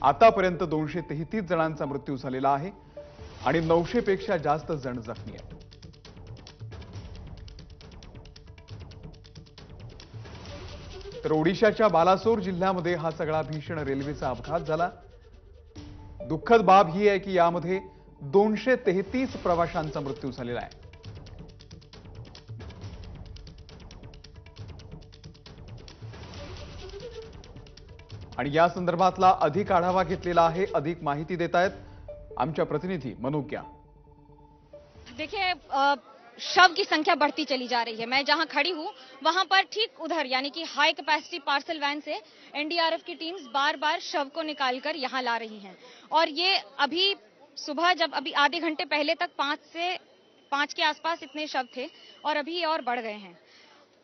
आतापर्यंत 233 जणांचा मृत्यू झालेला आहे आणि 900 पेक्षा जास्त जण जखमी आहेत. तर ओडिशाच्या बालासोर जिल्ह्यामध्ये हा सगळा भीषण रेल्वेचा अपघात झाला. दुःखद बाब ही आहे की यामध्ये 233 प्रवाशांचा मृत्यू झालेला आहे. आणि या संदर्भातला अधिक आढावा घेतलेला आहे. अधिक माहिती देत आहेत आमच्या प्रतिनिधी मनोज्ञा. देखिए शव की संख्या बढ़ती चली जा रही है. मैं जहां खड़ी हूं वहां पर ठीक उधर यानी कि हाई कैपेसिटी पार्सल वैन से एनडीआरएफ की टीम्स बार बार शव को निकालकर यहां ला रही हैं. और ये अभी सुबह जब अभी आधे घंटे पहले तक 5 के आसपास इतने शव थे और अभी और बढ़ गए हैं.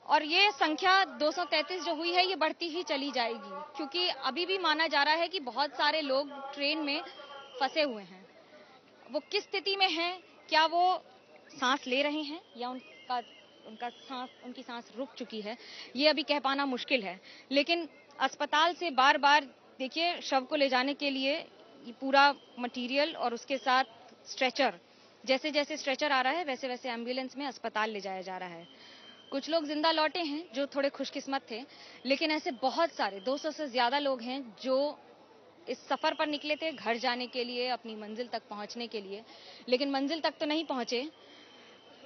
और ये संख्या 233 जो हुई है ये बढ़ती ही चली जाएगी क्योंकि अभी भी माना जा रहा है कि बहुत सारे लोग ट्रेन में फंसे हुए हैं. वो किस स्थिति में हैं, क्या वो सांस ले रहे हैं या उनकी सांस रुक चुकी है, ये अभी कह पाना मुश्किल है. लेकिन अस्पताल से बार बार देखिए शव को ले जाने के लिए ये पूरा मटेरियल और उसके साथ स्ट्रेचर, जैसे जैसे स्ट्रेचर आ रहा है वैसे वैसे एम्बुलेंस में अस्पताल ले जाया जा रहा है. कुछ लोग जिंदा लौटे हैं जो थोड़े खुशकिस्मत थे, लेकिन ऐसे बहुत सारे 200 से ज्यादा लोग हैं जो इस सफर पर निकले थे घर जाने के लिए, अपनी मंजिल तक पहुंचने के लिए, लेकिन मंजिल तक तो नहीं पहुंचे.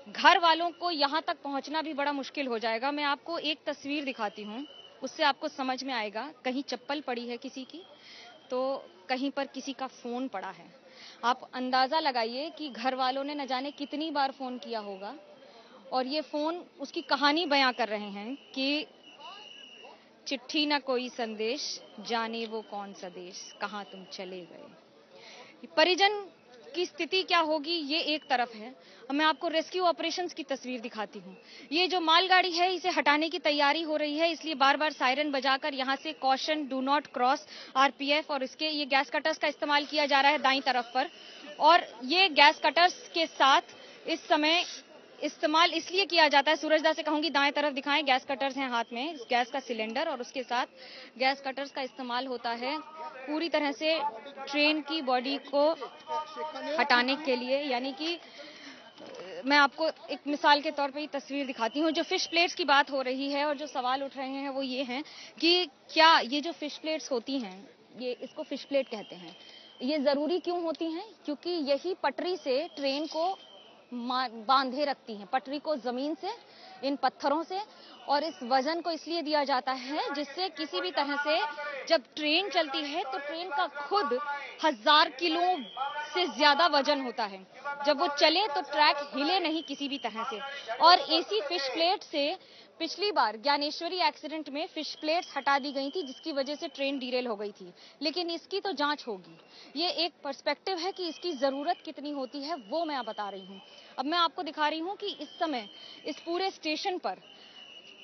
घर वालों को यहां तक पहुंचना भी बड़ा मुश्किल हो जाएगा. मैं आपको एक तस्वीर दिखाती हूं, उससे आपको समझ में आएगा. कहीं चप्पल पड़ी है किसी की, तो कहीं पर किसी का फोन पड़ा है. आप अंदाजा लगाइए कि घर वालों ने न जाने कितनी बार फोन किया होगा और ये फोन उसकी कहानी बयां कर रहे हैं कि चिट्ठी ना कोई संदेश, जाने वो कौन सा देश, कहां तुम चले गए. परिजन की स्थिति क्या होगी ये एक तरफ है. मैं आपको रेस्क्यू ऑपरेशंस की तस्वीर दिखाती हूँ. ये जो मालगाड़ी है इसे हटाने की तैयारी हो रही है, इसलिए बार बार सायरन बजाकर यहाँ से caution do not cross RPF और इसके ये गैस कटर्स का इस्तेमाल किया जा रहा है दाईं तरफ पर. और ये गैस कटर्स के साथ इस समय इस्तेमाल इसलिए किया जाता है, सूरजदा से कहूंगी दाएं तरफ दिखाएं, गैस कटर्स हैं हाथ में, गैस का सिलेंडर और उसके साथ गैस कटर्स का इस्तेमाल होता है पूरी तरह से ट्रेन की बॉडी को हटाने के लिए. यानी कि मैं आपको एक मिसाल के तौर पे ये तस्वीर दिखाती हूँ. जो फिश प्लेट्स की बात हो रही है और जो सवाल उठ रहे हैं वो ये हैं कि क्या ये जो फिश प्लेट्स होती हैं, ये इसको फिश प्लेट कहते हैं, ये जरूरी क्यों होती हैं? क्योंकि यही पटरी से ट्रेन को बांधे रखती हैं, पटरी को जमीन से, इन पत्थरों से. और इस वजन को इसलिए दिया जाता है जिससे किसी भी तरह से जब ट्रेन चलती है तो ट्रेन का खुद 1000 किलो से ज्यादा वजन होता है. जब वो चले तो ट्रैक हिले नहीं किसी भी तरह से. और एसी फिश प्लेट से पिछली बार ज्ञानेश्वरी एक्सीडेंट में फिश प्लेट्स हटा दी गई थी जिसकी वजह से ट्रेन डिरेल हो गई थी. लेकिन इसकी तो जांच होगी. ये एक पर्सपेक्टिव है कि इसकी जरूरत कितनी होती है वो मैं बता रही हूँ. अब मैं आपको दिखा रही हूँ कि इस समय इस पूरे स्टेशन पर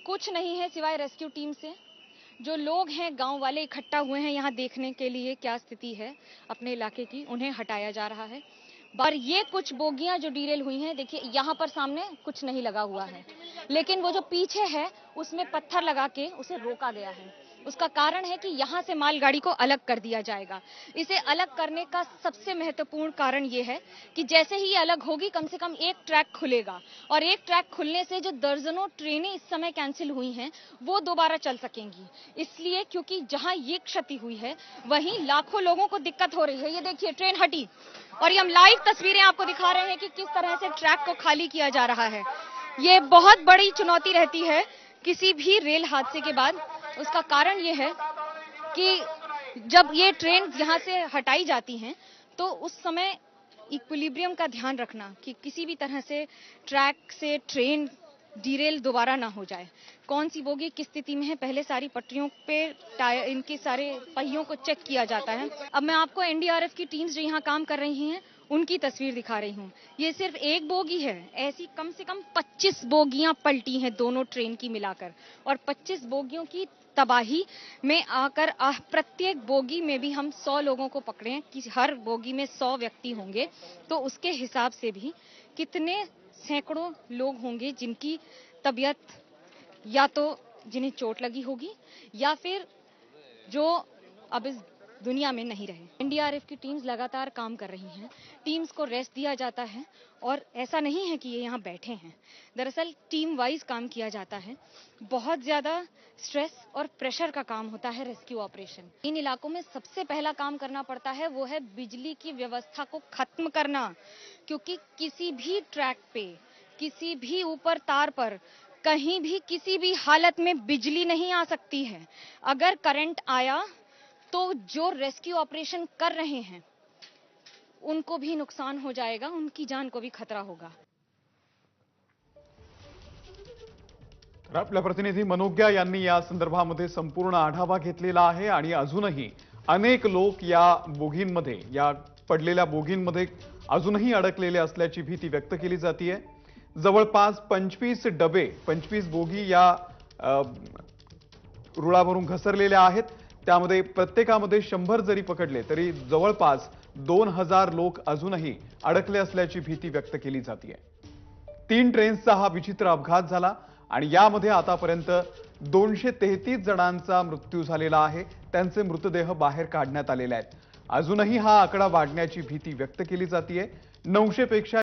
कुछ नहीं है सिवाय रेस्क्यू टीम से. जो लोग हैं गांव वाले इकट्ठा हुए हैं यहाँ देखने के लिए क्या स्थिति है अपने इलाके की, उन्हें हटाया जा रहा है. और ये कुछ बोगियां जो डिरेल हुई हैं, देखिए यहाँ पर सामने कुछ नहीं लगा हुआ है, लेकिन वो जो पीछे है उसमें पत्थर लगा के उसे रोका गया है. उसका कारण है कि यहाँ से मालगाड़ी को अलग कर दिया जाएगा. इसे अलग करने का सबसे महत्वपूर्ण कारण ये है कि जैसे ही ये अलग होगी कम से कम एक ट्रैक खुलेगा और एक ट्रैक खुलने से जो दर्जनों ट्रेनें इस समय कैंसिल हुई हैं वो दोबारा चल सकेंगी. इसलिए क्योंकि जहां ये क्षति हुई है वहीं लाखों लोगों को दिक्कत हो रही है. ये देखिए ट्रेन हटी और ये हम लाइव तस्वीरें आपको दिखा रहे हैं कि किस तरह से ट्रैक को खाली किया जा रहा है. ये बहुत बड़ी चुनौती रहती है किसी भी रेल हादसे के बाद. उसका कारण ये है कि जब ये ट्रेन यहाँ से हटाई जाती हैं तो उस समय इक्विलिब्रियम का ध्यान रखना कि किसी भी तरह से ट्रैक से ट्रेन डिरेल दोबारा ना हो जाए. कौन सी बोगी किस स्थिति में है, पहले सारी पटरियों पे टायर, इनके सारे पहियों को चेक किया जाता है. अब मैं आपको एनडीआरएफ की टीम्स जो यहाँ काम कर रही हैं उनकी तस्वीर दिखा रही हूँ. ये सिर्फ एक बोगी है, ऐसी कम से कम 25 बोगियां पलटी हैं दोनों ट्रेन की मिलाकर. और 25 बोगियों की तबाही में आकर प्रत्येक बोगी में भी हम 100 लोगों को पकड़े कि हर बोगी में 100 व्यक्ति होंगे तो उसके हिसाब से भी कितने सैकड़ों लोग होंगे जिनकी तबीयत या तो जिन्हें चोट लगी होगी या फिर जो अब इस दुनिया में नहीं रहे। एनडीआरएफ की टीम्स लगातार काम कर रही हैं, टीम्स को रेस्ट दिया जाता है और ऐसा नहीं है कि ये यहाँ बैठे हैं। दरअसल टीम वाइज काम किया जाता है। बहुत ज्यादा स्ट्रेस और प्रेशर का काम होता है रेस्क्यू ऑपरेशन। इन इलाकों में सबसे पहला काम करना पड़ता है वो है बिजली की व्यवस्था को खत्म करना, क्योंकि किसी भी ट्रैक पे, किसी भी ऊपर तार पर, कहीं भी किसी भी हालत में बिजली नहीं आ सकती है। अगर करंट आया तो जो रेस्क्यू ऑपरेशन कर रहे हैं उनको भी नुकसान हो जाएगा, उनकी जान को भी खतरा होगा। तर आपल्या प्रतिनिधी मनोग्या यांनी या संदर्भामध्ये संपूर्ण आढावा घेतलेला आहे आणि अजूनही अनेक लोक या बोगींमध्ये, या पडलेल्या बोगींमध्ये अजूनही अडकलेले असल्याची भीती व्यक्त केली जाते। जवळपास 25 डबे, 25 बोगी या रुळावरून घसरलेल्या आहेत। त्यामध्ये प्रत्येकामध्ये 100 जरी पकडले तरी जवळपास 2000 लोक अजूनही अडकले असल्याची भीती व्यक्त केली जाते। 3 ट्रेन्सचा हा विचित्र अपघात झाला आणि यामध्ये आतापर्यंत 233 जणांचा मृत्यू झालेला आहे। त्यांचे मृतदेह बाहेर काढण्यात आलेले आहेत। अजूनही हा आकडा वाढण्याची भीती व्यक्त केली जाते। 900 पेक्षा